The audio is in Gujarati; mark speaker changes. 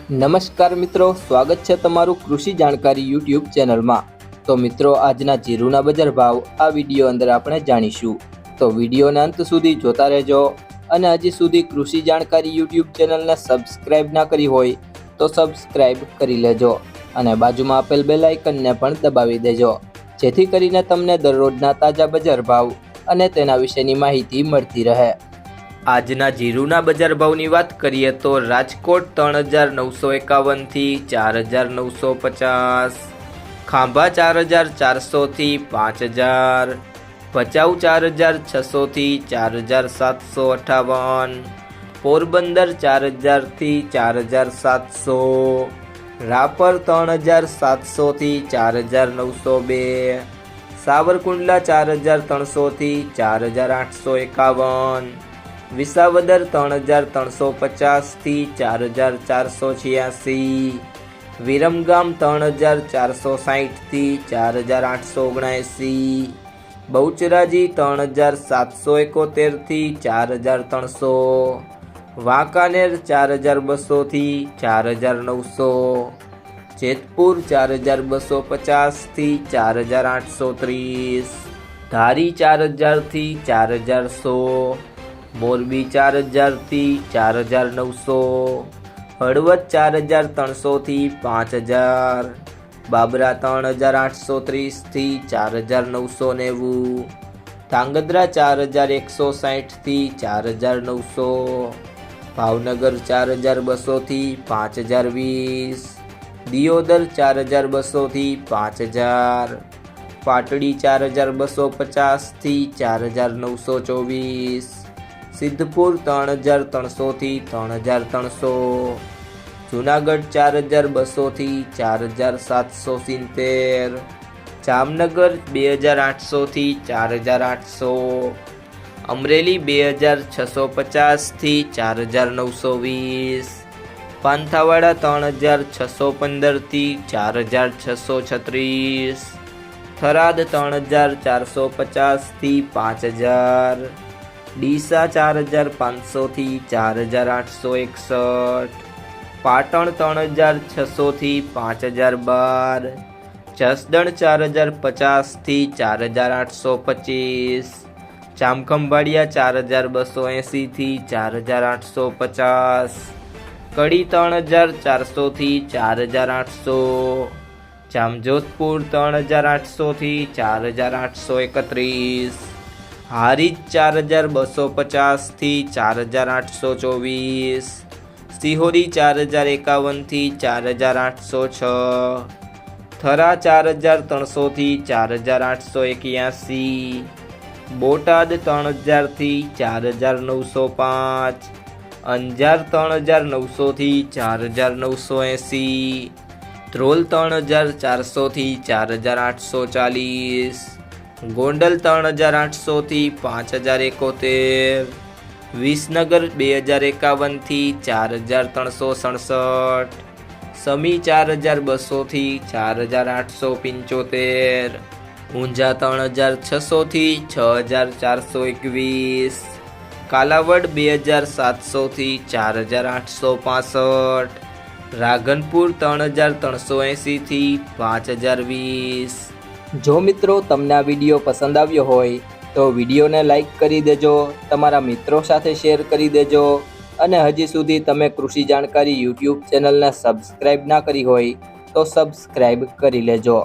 Speaker 1: નમસ્કાર મિત્રો, સ્વાગત છે તમારું કૃષિ જાણકારી યુટ્યુબ ચેનલમાં। તો મિત્રો, આજના જીરુના બજાર ભાવ આ વિડીયો અંદર આપણે જાણીશું, તો વિડીયોને અંત સુધી જોતા રહેજો। અને હજી સુધી કૃષિ જાણકારી યુટ્યુબ ચેનલને સબસ્ક્રાઇબ ના કરી હોય તો સબસ્ક્રાઇબ કરી લેજો અને બાજુમાં આપેલ બેલ આઇકનને પણ દબાવી દેજો, જેથી કરીને તમને દરરોજના તાજા બજાર ભાવ અને તેના વિશેની માહિતી મળતી રહે। આજના જીરુના બજાર ભાવની વાત કરીએ તો રાજકોટ 3951 થી 4950, ખાંભા 4400 થી 5000, ભચાઉ 4600 થી 4758, પોરબંદર 4000 થી 4700, રાપર 3700 થી 4902, સાવરકુંડલા 4300 થી 4851, વિસાવદર 3350 થી 4486, વિરમગામ 3460 થી 4879, બહુચરાજી 3771 થી 4300, વાંકાનેર 4200 થી 4900, જેતપુર 4250 થી 4830, ધારી 4000 થી 4100, મોરબી 4000 થી 4900, હળવદ 4300 થી 5000, બાબરા 3830 થી 4990, ધાંગધ્રા 4160 થી 4900, ભાવનગર 4200 થી 5020, દિયોદર 4200 થી 5000, પાટડી 4250 થી 4924, સિદ્ધપુર 3300 થી 3300, જુનાગઢ 4200 થી 4770, જામનગર 2800 થી 4800, અમરેલી 2650 થી 4920, પાંથાવાડા 3615 થી 4636, થરાદ 3450 થી 5000, ડીસા 4500 થી 4861, પાટણ 3600 થી 5012, જસદણ 4050 થી 4825, જામખંભાળિયા 4280 થી 4850, કડી 3400 થી 4800, જામજોધપુર 3800 થી 4831, હારીજ 4250 થી 4824, સિહોરી 4051 થી 4806, થરા 4300 થી 4881, બોટાદ 3000 થી 4905, અંજાર 3900 થી 4980, ધ્રોલ 3400 થી 4840, ગોંડલ 3800 થી 5071, વિસનગર 2051 થી 4367, સમી 4200 થી 4875, ઊંઝા 3600 થી 6421, કાલાવડ 2700 થી 4865, રાધનપુર 3380 થી 5020। જો મિત્રો તમને આ વિડીયો પસંદ આવ્યો હોય તો વિડીયોને લાઈક કરી દેજો, તમારા મિત્રો સાથે શેર કરી દેજો અને હજી સુધી તમે કૃષિ જાણકારી યુટ્યુબ ચેનલને સબસ્ક્રાઇબ ના કરી હોય તો સબસ્ક્રાઇબ કરી લેજો।